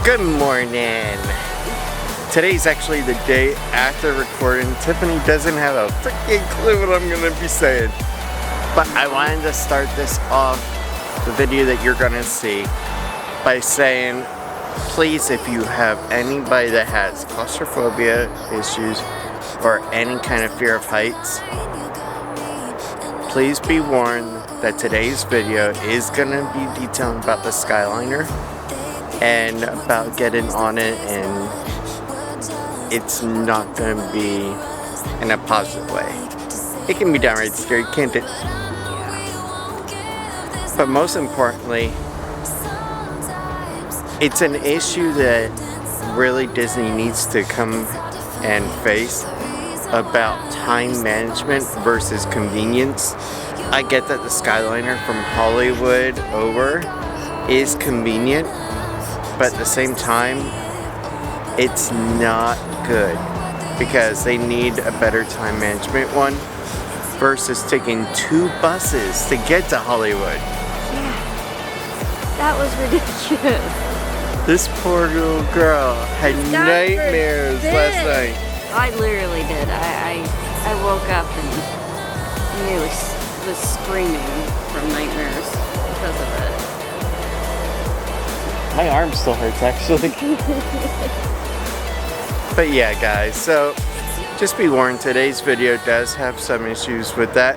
Good morning. Today's actually the day after recording. Tiffany doesn't have a freaking clue what I'm gonna be saying. But I wanted to start this off, the video that you're gonna see, by saying, please, if you have anybody that has claustrophobia issues or any kind of fear of heights, please be warned that today's video is gonna be detailing about the Skyliner and about getting on it, and it's not going to be in a positive way. It can be downright scary, can't it? But most importantly, it's an issue that really Disney needs to come and face about time management versus convenience. I get that the Skyliner from Hollywood over is convenient, but at the same time, it's not good because they need a better time management one versus taking 2 buses to get to Hollywood. Yeah, that was ridiculous. This poor little girl had nightmares last night. I literally did. I woke up and nearly was screaming from nightmares because of it. My arm still hurts, actually. But yeah, guys, so just be warned, today's video does have some issues with that.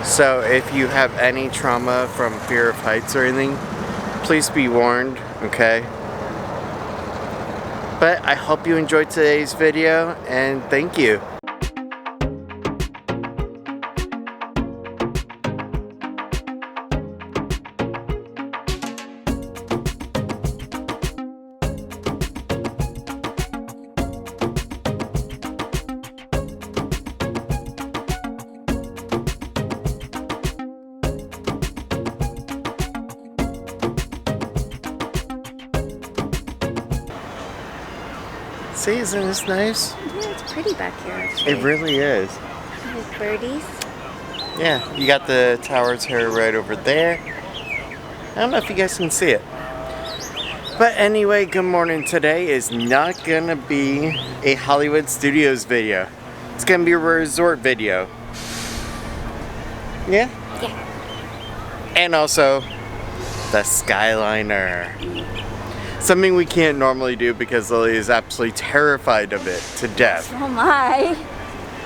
So if you have any trauma from fear of heights or anything, please be warned, okay? But I hope you enjoyed today's video, and thank you. See, isn't this nice? Yeah, it's pretty back here, actually. It really is. With birdies. Yeah, you got the tower's hair right over there. I don't know if you guys can see it. But anyway, good morning. Today is not gonna be a Hollywood Studios video. It's gonna be a resort video. Yeah? Yeah. And also, the Skyliner. Something we can't normally do because Lily is absolutely terrified of it to death. So am I.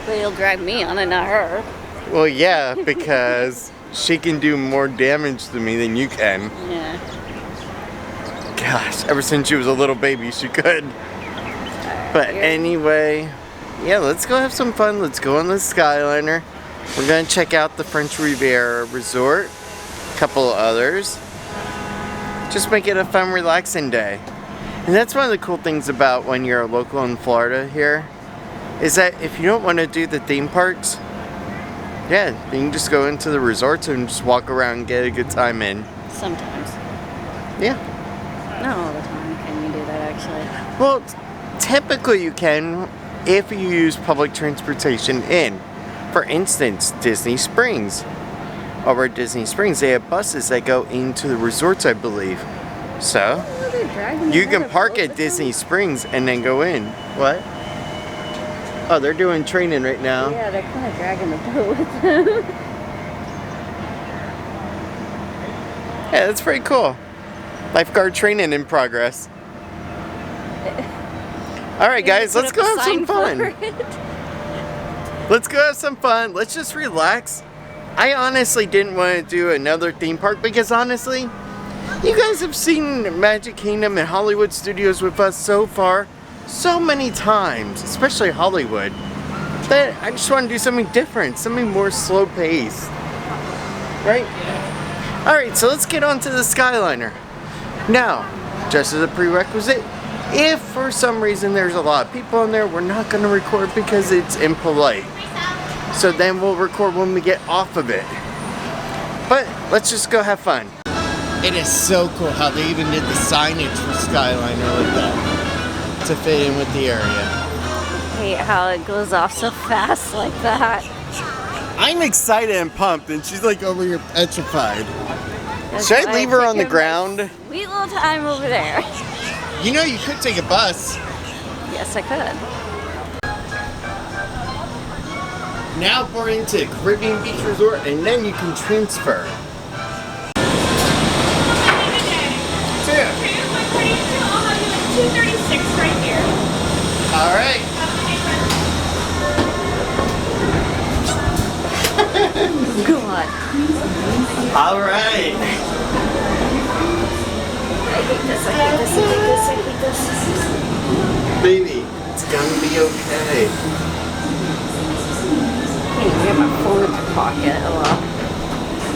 But you'll drag me on it, not her. Well, yeah, because she can do more damage to me than you can. Yeah. Gosh, ever since she was a little baby, she could. But anyway, yeah, let's go have some fun. Let's go on the Skyliner. We're gonna check out the French Riviera Resort, a couple of others. Just make it a fun, relaxing day. And that's one of the cool things about when you're a local in Florida here, is that if you don't want to do the theme parks, yeah, you can just go into the resorts and just walk around and get a good time in. Sometimes. Yeah. Not all the time can you do that, actually. Well, typically you can if you use public transportation in. For instance, Disney Springs. Over at Disney Springs, they have buses that go into the resorts, I believe. So, you can park at Disney Springs and then go in. What? Oh, they're doing training right now. Yeah, they're kind of dragging the boat with them. Yeah, that's pretty cool. Lifeguard training in progress. Alright guys, let's go have some fun. Let's go have some fun. Let's just relax. I honestly didn't want to do another theme park because honestly, you guys have seen Magic Kingdom and Hollywood Studios with us so far so many times, especially Hollywood, that I just want to do something different, something more slow paced. Right? Alright, so let's get on to the Skyliner. Now, just as a prerequisite, if for some reason there's a lot of people in there, we're not going to record because it's impolite. So then we'll record when we get off of it. But let's just go have fun. It is so cool how they even did the signage for Skyliner like that to fit in with the area. I hate how it goes off so fast like that. I'm excited and pumped, and she's like over here petrified. Should I leave her on the ground? Sweet little time over there. You know, you could take a bus. Yes, I could. Now boarding to Caribbean Beach Resort, and then you can transfer. Okay, my pretty soon I'll have you at 236 right here. All right. God. All right. I hate this, I hate this, I hate this, I hate this. Baby, it's gonna be okay. I can't even get my phone in my pocket. Hello.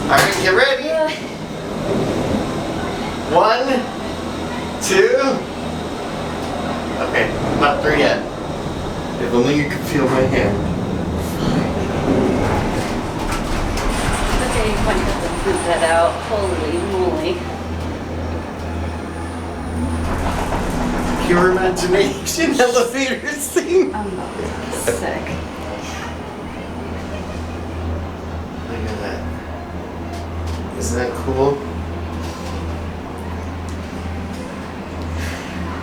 All right, get ready. 1, 2. Okay, not 3 yet. If only you could feel my hand. Okay, you might have to print that out. Holy moly. Pure imagination elevator scene. I'm about to be sick. Look at that. Isn't that cool?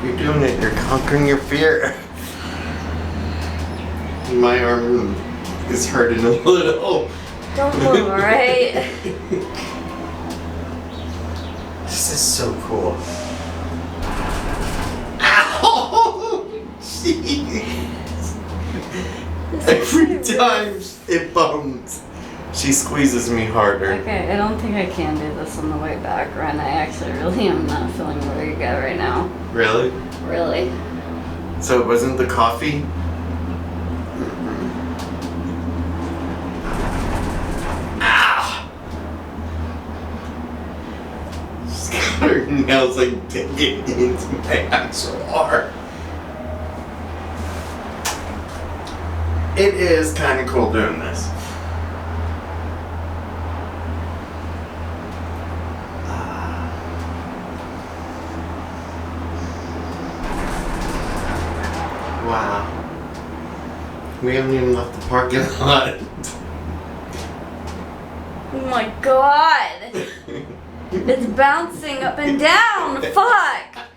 You're doing it. You're conquering your fear. My arm is hurting a little. Don't move, alright? This is so cool. Ow! Jeez. Every time it bumps, she squeezes me harder. Okay, I don't think I can do this on the way back, Ren. I actually really am not feeling very good right now. Really? Really. So it wasn't the coffee? Ah! She's got her nails like digging into my actual arm. It is kind of cool doing this. Wow. We haven't even left the parking lot. Oh my god! It's bouncing up and down! Fuck!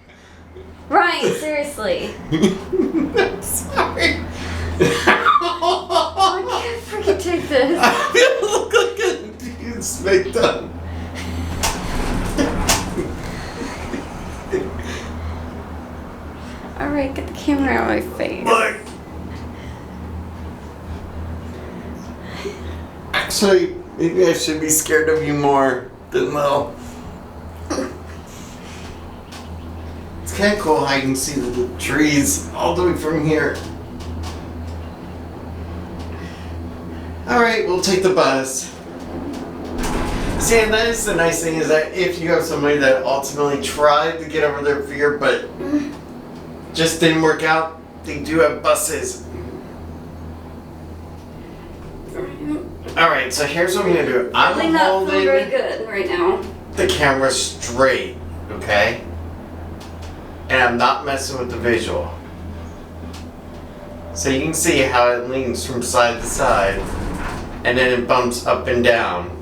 Ryan, seriously. I'm sorry. I can't freaking take this. I look like a confused victim. Alright, get the camera out of my face. Look. Actually, maybe I should be scared of you more than Lil. It's kind of cool how you can see the trees all the way from here. Alright, we'll take the bus. See, and that is the nice thing, is that if you have somebody that ultimately tried to get over their fear but just didn't work out, they do have buses. Alright, so here's what I'm gonna do. I'm Really not feeling very holding good right now. the camera straight, okay? And I'm not messing with the visual. So you can see how it leans from side to side, and then it bumps up and down.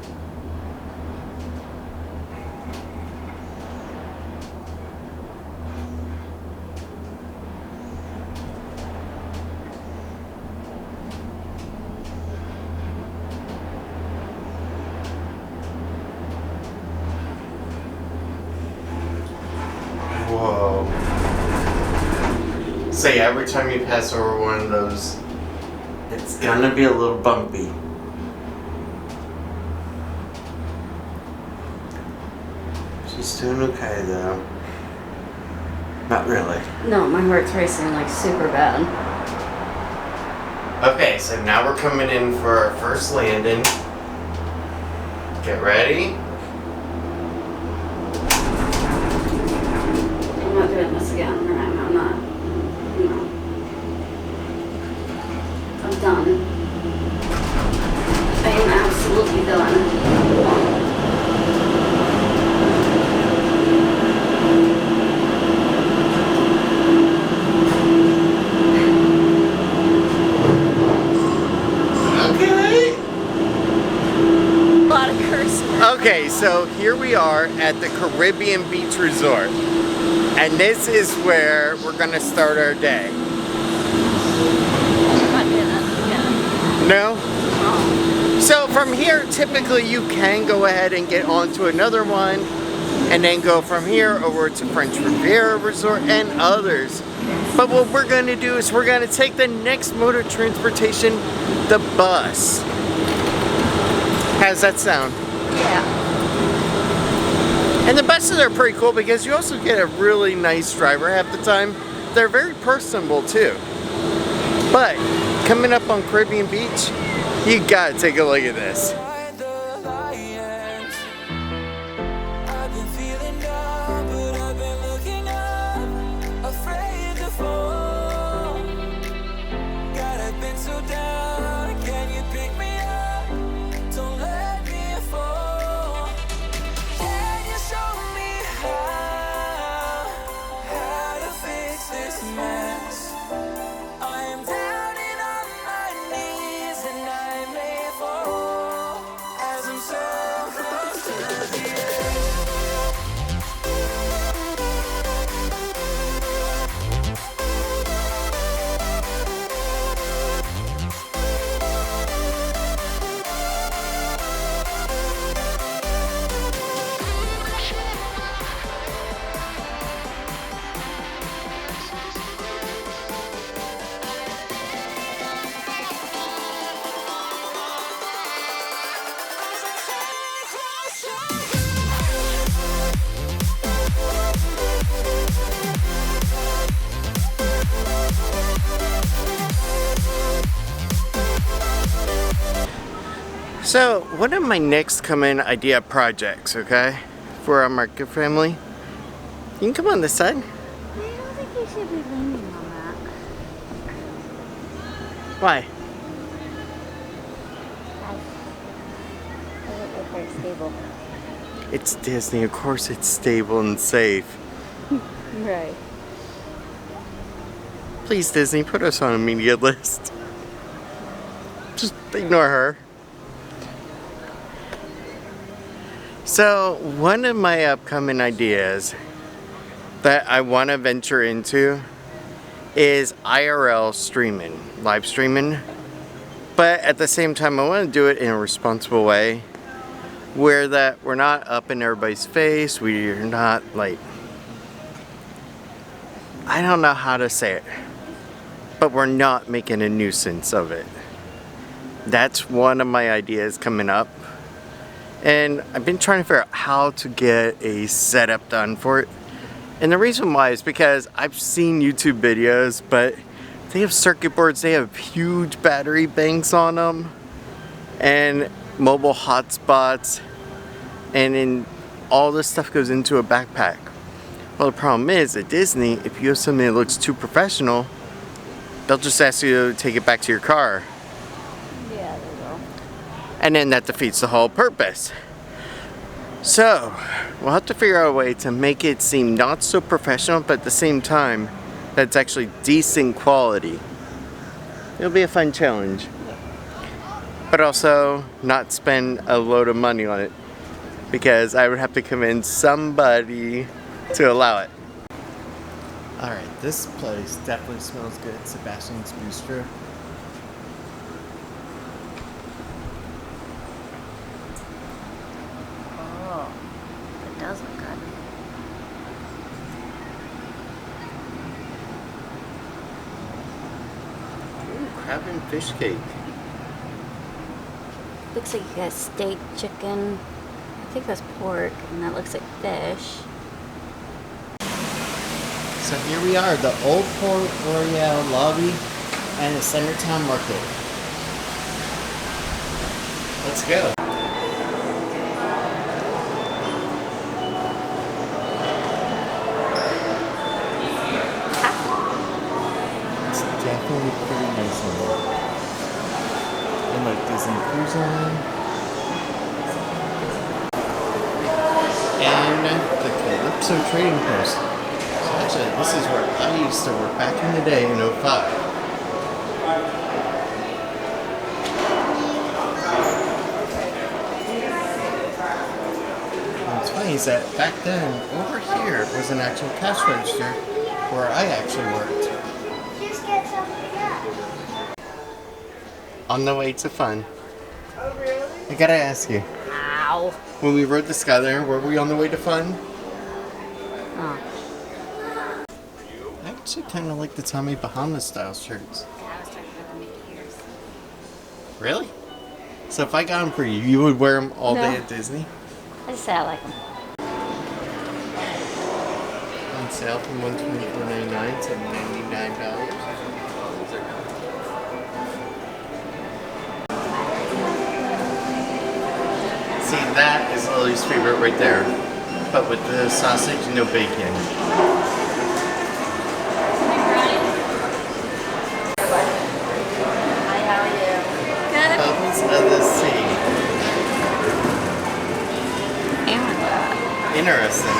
Whoa. Say every time you pass over one of those, it's gonna be a little bumpy. She's doing okay though. Not really. No, my heart's racing like super bad. Okay, so now we're coming in for our first landing. Get ready. I'm not doing this again, Ryan. I'm not. No. I'm done. I am absolutely done. Okay. A lot of curse words. Okay, so here we are at the Caribbean Beach Resort. And this is where we're gonna start our day. No? So from here, typically you can go ahead and get onto another one and then go from here over to French Riviera Resort and others. But what we're gonna do is we're gonna take the next mode of transportation, the bus. How's that sound? Yeah. And the buses are pretty cool because you also get a really nice driver half the time. They're very personable too. But coming up on Caribbean Beach, you gotta take a look at this. So, one of my next come-in idea projects, okay, for our market family, you can come on this side. I don't think you should be leaning on that. Why? I look like they're stable. It's Disney, of course it's stable and safe. Right. Please, Disney, put us on a media list. Just ignore her. So, one of my upcoming ideas that I want to venture into is IRL streaming, live streaming. But at the same time, I want to do it in a responsible way where that we're not up in everybody's face, we're not like, I don't know how to say it, but we're not making a nuisance of it. That's one of my ideas coming up. And I've been trying to figure out how to get a setup done for it. And the reason why is because I've seen YouTube videos, but they have circuit boards, they have huge battery banks on them, and mobile hotspots, and then all this stuff goes into a backpack. Well, the problem is at Disney, if you have something that looks too professional, they'll just ask you to take it back to your car. Yeah, they will. And then that defeats the whole purpose. So, we'll have to figure out a way to make it seem not so professional, but at the same time, that it's actually decent quality. It'll be a fun challenge. But also, not spend a load of money on it, because I would have to convince somebody to allow it. Alright, this place definitely smells good. Sebastian's Bistro. Oh, it does look good. Ooh, crab and fish cake. Looks like you got steak, chicken. I think that's pork, and that looks like fish. So here we are, the Old Port Royale lobby and the Centertown Market. Let's go. It's definitely pretty nice in here. And like Disney Cruise Line. And the Calypso Trading Post. So actually, this is where I used to work back in the day in 05. It's funny, is that back then, over here was an actual cash register where I actually worked. Just get something up. On the way to fun. Oh, really? I gotta ask you, Ow. when we rode the Skyliner, were we on the way to fun? Oh. I actually kind of like the Tommy Bahama style shirts. I was talking about the Mickey ears. Really? So if I got them for you, you would wear them all No. day at Disney? I just say I like them. On sale from $124.99 to $99. See, that is Lily's favorite right there. But with the sausage, no bacon. Hi, how are you? Good. Bubbles of the sea. And Interesting.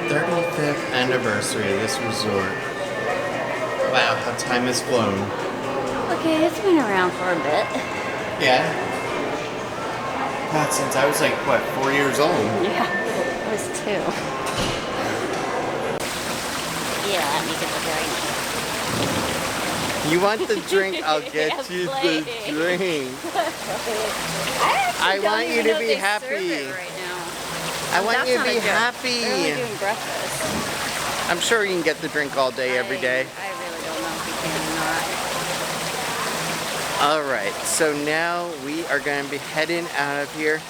35th anniversary of this resort. Wow, how time has flown. okay, it's been around for a bit. Yeah. God, since I was like, what, 4 years old? Yeah, it was 2. Yeah, let me get the drink. You want the drink? I'll get I'm you the playing. drink. I I want you to be happy. Right now. I want That's you to not a be joke. happy. They're only doing breakfast. I'm sure you can get the drink all day, every day. I really don't know if you can or not. Alright, so now we are going to be heading out of here.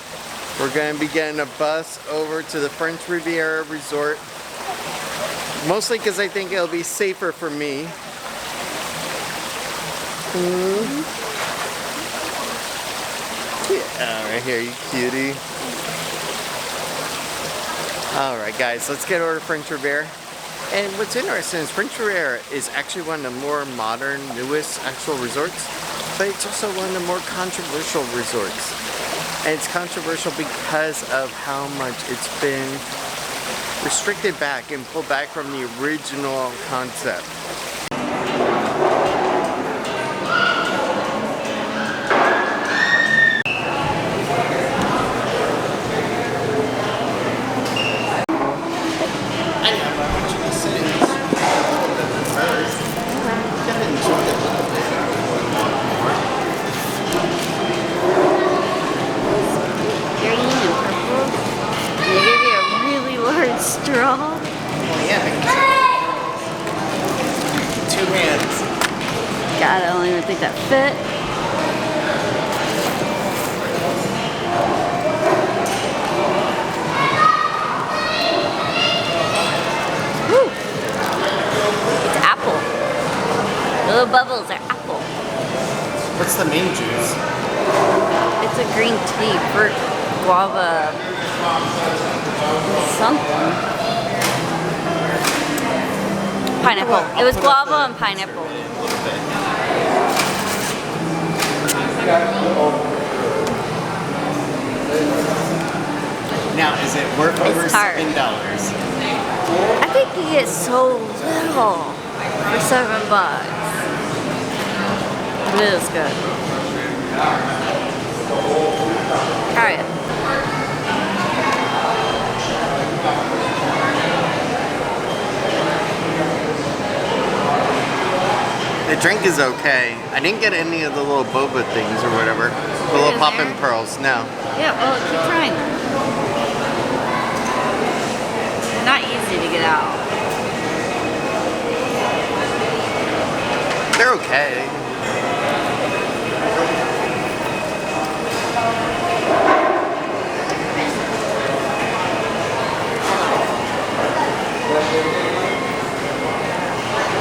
We're going to be getting a bus over to the French Riviera Resort. Mostly because I think it'll be safer for me. Yeah, right here, you cutie. Alright guys, let's get over to French Riviera. And what's interesting is French Riviera is actually one of the more modern, newest actual resorts, but it's also one of the more controversial resorts. And it's controversial because of how much it's been restricted back and pulled back from the original concept. Green and purple. They give you a really large straw. Two hands. God, I don't even think that fit. Woo! It's apple. The little bubbles are apple. What's the main juice? It's a green tea, fruit, guava, something. Pineapple. It was guava and pineapple. Now, is it worth over hard. $7? I think you get so little for $7. It is good. Try it. The drink is okay. I didn't get any of the little boba things or whatever. The little in poppin' there? pearls, no. Yeah, well, keep trying them. They're not easy to get out. They're okay.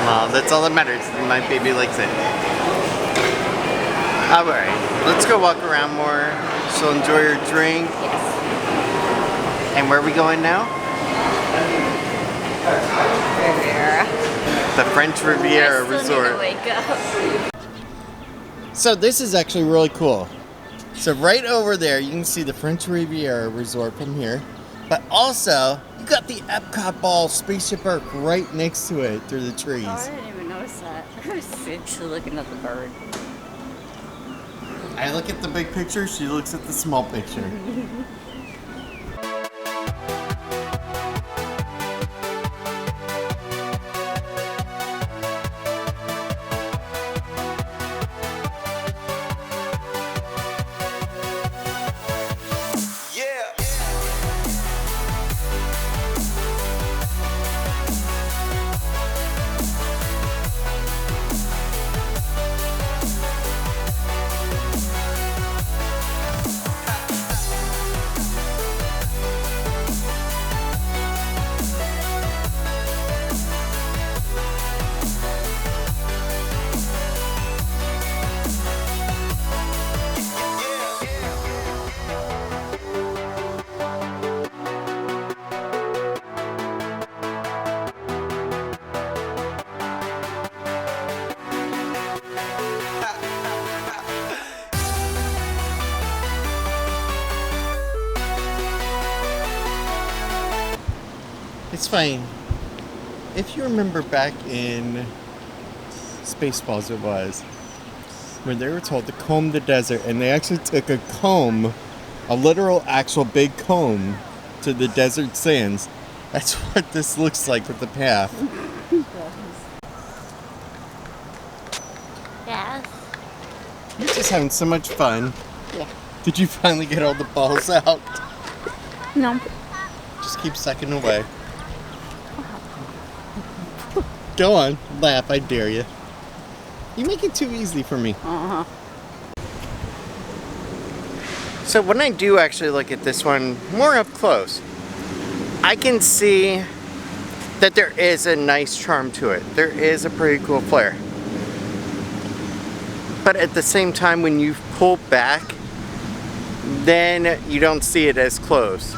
Well, that's all that matters. My baby likes it. Alright, let's go walk around more. She'll enjoy her drink. Yes. And where are we going now? Riviera. The French Riviera I still Resort. need to wake up. So this is actually really cool. So right over there, you can see the French Riviera Resort from here. But also, you got the Epcot Ball Spaceship Earth right next to it through the trees. Oh, I didn't even notice that. I was actually looking at the bird. I look at the big picture, she looks at the small picture. It's fine. If you remember back in Spaceballs it was, when they were told to comb the desert, and they actually took a comb, a literal actual big comb, to the desert sands. That's what this looks like with the path. Yes. You're just having so much fun. Yeah. Did you finally get all the balls out? No. Just keep sucking away. Go on, laugh, I dare you. You make it too easy for me. Uh-huh. So when I do actually look at this one more up close, I can see that there is a nice charm to it. There is a pretty cool flare. But at the same time, when you pull back, then you don't see it as close.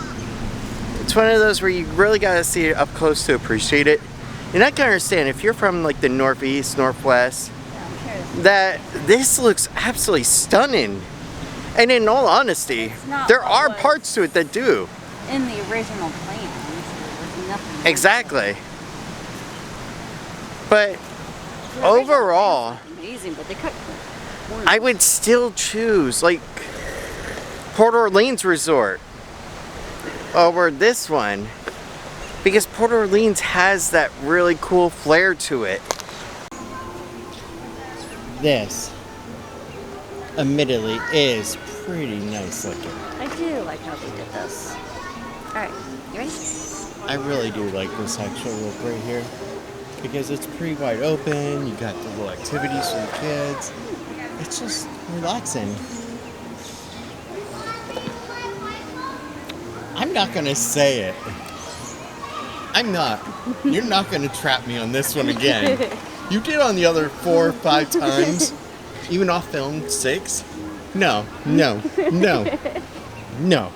It's one of those where you really gotta see it up close to appreciate it. And I can understand if you're from like the northeast, northwest, that this looks absolutely stunning. And in all honesty, there are parts to it that do. In the original plans, there was nothing. Exactly. But overall, Amazing, but they cut. I would still choose like Port Orleans Resort over this one, because Port Orleans has that really cool flair to it. This, admittedly, is pretty nice looking. I do like how they did this. Alright, you ready? I really do like this actual look right here, because it's pretty wide open, you got the little activities for the kids. It's just relaxing. I'm not gonna say it. I'm not. You're not gonna trap me on this one again. You did on the other 4 or 5 times. Even off film 6. No, no, no, no.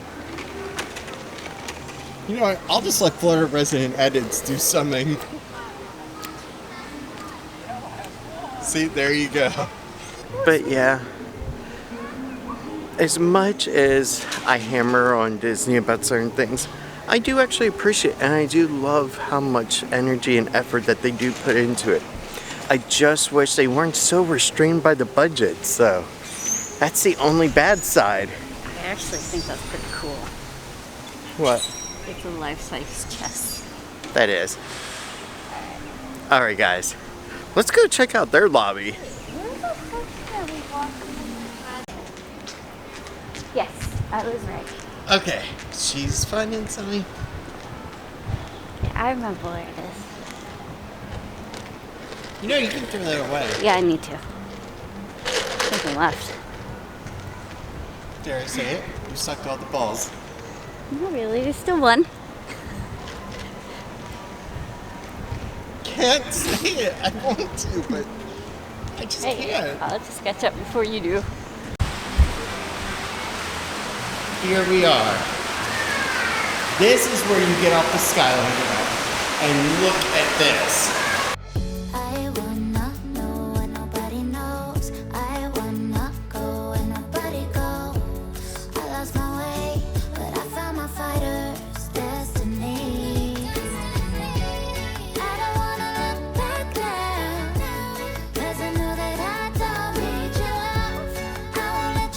You know what? I'll just let Florida Resident Edits do something. See, there you go. But yeah, as much as I hammer on Disney about certain things, I do actually appreciate and I do love how much energy and effort that they do put into it. I just wish they weren't so restrained by the budget, so that's the only bad side. I actually think that's pretty cool. What? It's a life-size chest. That is. Alright guys, let's go check out their lobby. Yes, I was right. Okay, she's finding something. Yeah, I remember where it is. You know, you can throw that away. Yeah, I need to. Something left. Dare I say it? You sucked all the balls. Not really, there's still one. Can't say it. I want to, but I just can't. I'll just catch up before you do. Here we are. This is where you get off the Skyliner and look at this. I wanna know what nobody knows. I wanna go where nobody goes. I lost my way, but I found my fighter's destiny. I don't wanna look back now, 'cause I know that I don't need your love. I won't let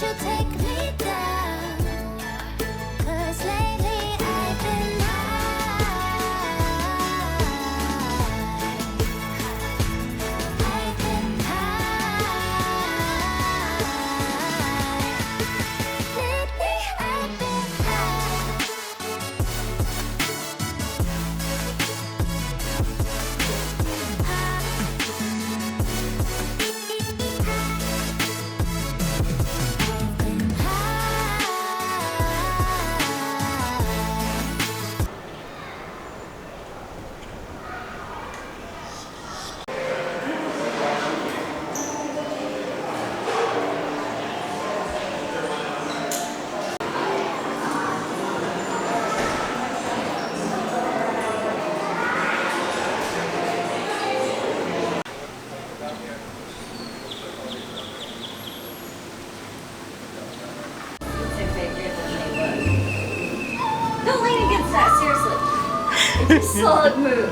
It's a solid move.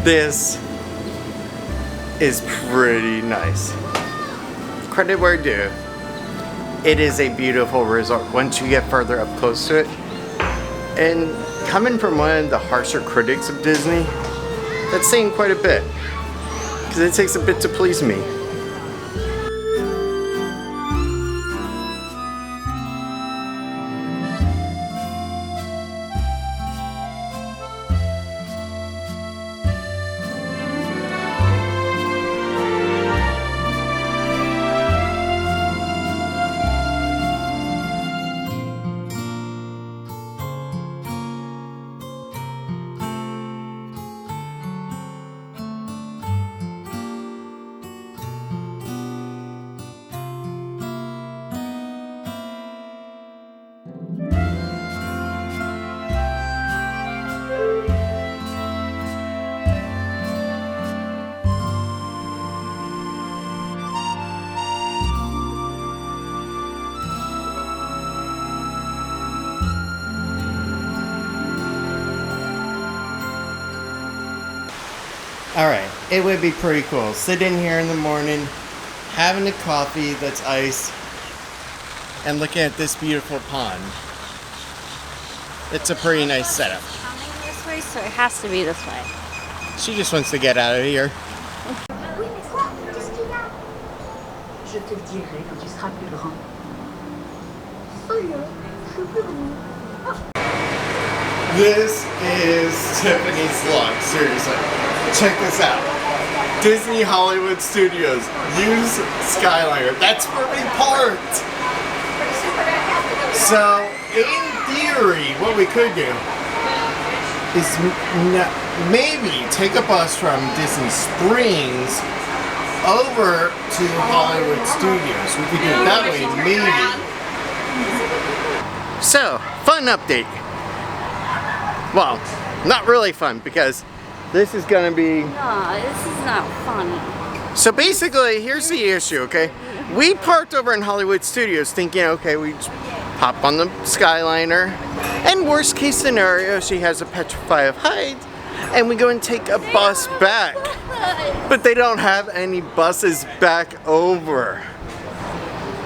This is pretty nice. Credit where due. It is a beautiful resort once you get further up close to it. And coming from one of the harsher critics of Disney, that's saying quite a bit. Because it takes a bit to please me. Alright, it would be pretty cool. Sitting here in the morning, having a coffee that's iced, and looking at this beautiful pond. It's a pretty nice setup. Coming this way, so it has to be this way. She just wants to get out of here. Je te le dirai quand tu seras plus grand. This is Tiffany's vlog, seriously. Check this out. Disney Hollywood Studios. Use Skyliner. That's where we parked. So, in theory, what we could do is maybe take a bus from Disney Springs over to Hollywood Studios. We could do it that way, maybe. So, fun update. Well, not really fun because this is gonna be... No, this is not funny. So basically, here's the issue, okay? We parked over in Hollywood Studios thinking, okay, we just hop on the Skyliner, and worst case scenario, she has a Petrify of Heights, and we go and take a bus back. But they don't have any buses back over.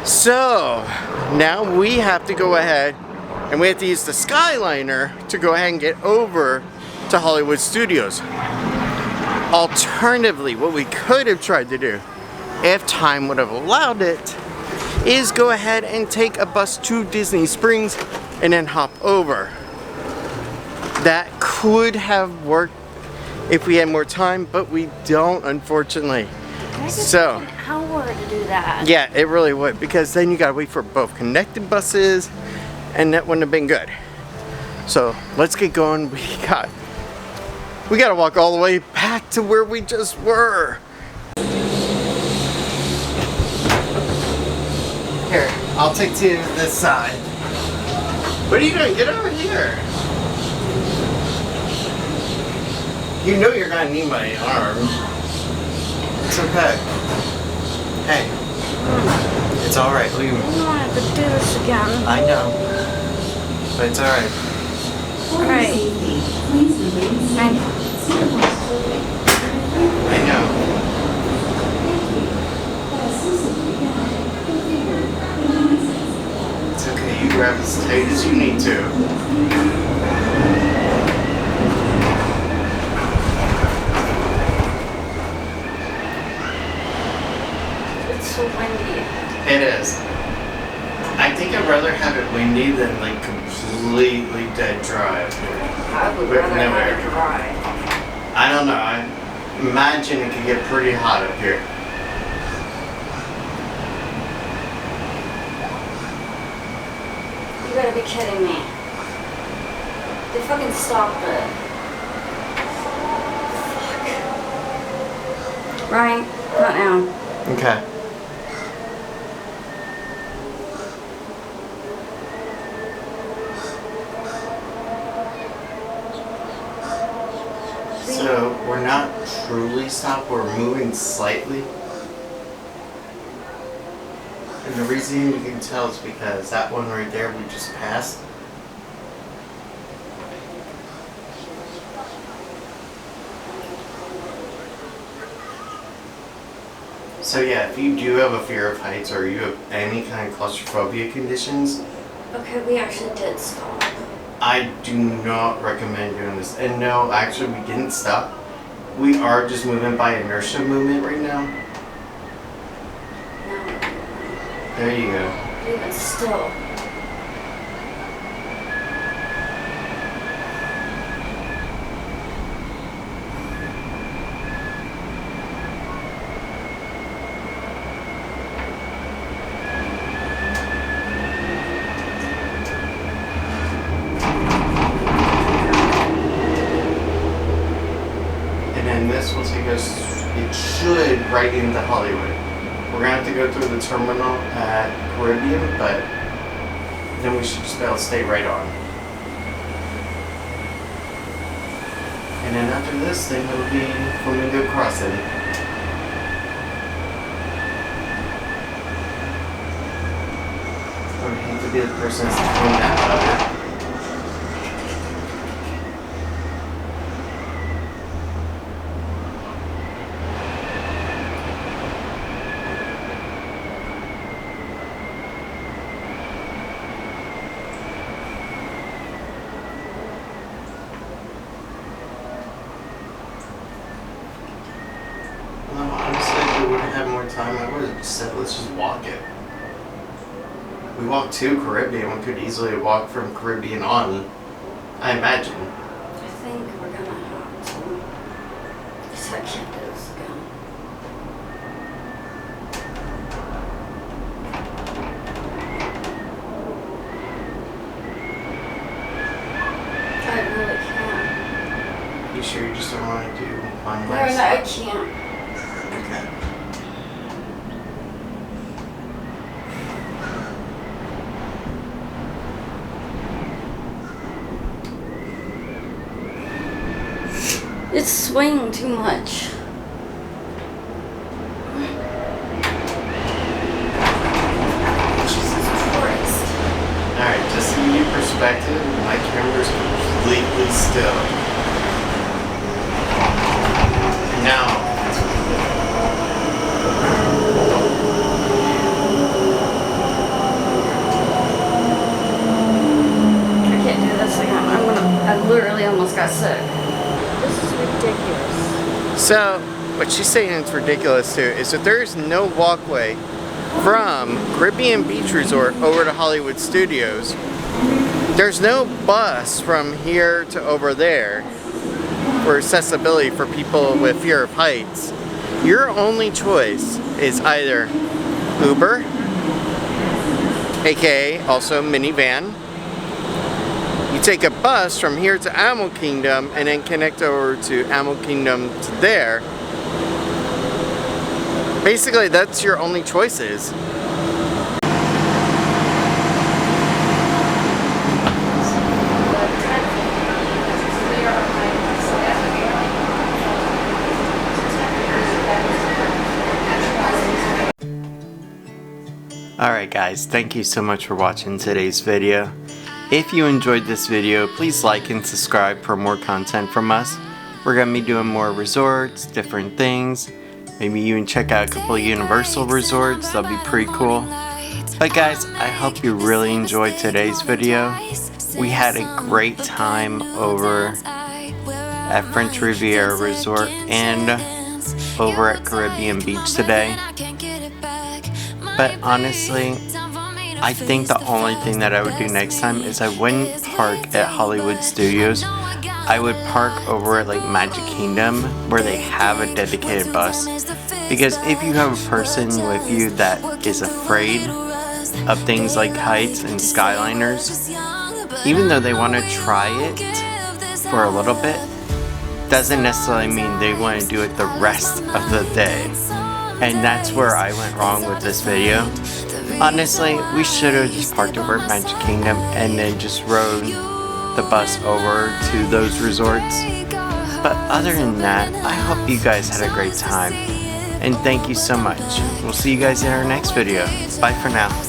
So, now we have to go ahead and we have to use the Skyliner to go ahead and get over to Hollywood Studios. Alternatively, what we could have tried to do, if time would have allowed it, is go ahead and take a bus to Disney Springs and then hop over. That could have worked if we had more time, but we don't, unfortunately. So, An hour to do that. yeah, it really would, because then you gotta wait for both connected buses, and that wouldn't have been good. So let's get going. We gotta walk all the way back to where we just were. Here, I'll take to this side. What are you doing? Get over here. You know you're gonna need my arm. It's okay. Hey. It's alright, leave me. I don't want to do this again. I know. But it's alright. Alright. I know. It's okay, you grab as tight as you need to. It's so windy. It is. I think I'd rather have it windy than like completely dead dry up here. I would With rather no have air. it dry. I don't know. I imagine it could get pretty hot up here. You gotta be kidding me. They fucking stopped it. Fuck. Ryan, not now. Okay. So we're not truly stopped, we're moving slightly. the reason you can tell is because that one right there we just passed. So yeah, if you do have a fear of heights or you have any kind of claustrophobia conditions, Okay, we actually did stop. I do not recommend doing this. And no, actually we didn't stop. We are just moving by inertia movement right now. No. There you go. Even still. And this will take us, it should, right into Hollywood. We're gonna have to go through the terminal at Caribbean, but then we should just be able to stay right on. And then after this, then it'll be Flamingo Crossing. I would hate to be the person that's doing that lever. Honestly, if we would have had more time, I would have said, let's just walk it. We walked to Caribbean, we could easily walk from Caribbean on, I imagine. I think we're gonna have to. Because I can't do this again. I really can't. You sure you just don't want to do one No, last? I can't. Okay. It's swaying too much. Jesus Christ. Alright, just to give you perspective, my camera's completely still. Now, I can't do this again. I literally almost got sick. This is ridiculous. so what she's saying is ridiculous too, is that there is no walkway from Caribbean Beach Resort over to Hollywood Studios. There's no bus from here to over there for accessibility for people with fear of heights. Your only choice is either Uber, aka also minivan. You take a bus from here to Animal Kingdom and then connect over to Animal Kingdom to there. Basically, that's your only choices. Alright guys, thank you so much for watching today's video. If you enjoyed this video, please like and subscribe for more content from us. We're going to be doing more resorts, different things. Maybe even check out a couple of Universal resorts, that'll be pretty cool. But guys, I hope you really enjoyed today's video. We had a great time over at French Riviera Resort and over at Caribbean Beach today. But honestly, I think the only thing that I would do next time is I wouldn't park at Hollywood Studios. I would park over at like Magic Kingdom where they have a dedicated bus. Because if you have a person with you that is afraid of things like heights and Skyliners, even though they want to try it for a little bit, doesn't necessarily mean they want to do it the rest of the day. And that's where I went wrong with this video. Honestly, we should have just parked over at Magic Kingdom and then just rode the bus over to those resorts. But other than that, I hope you guys had a great time. And And thank you so much. We'll see you guys in our next video. Bye for now.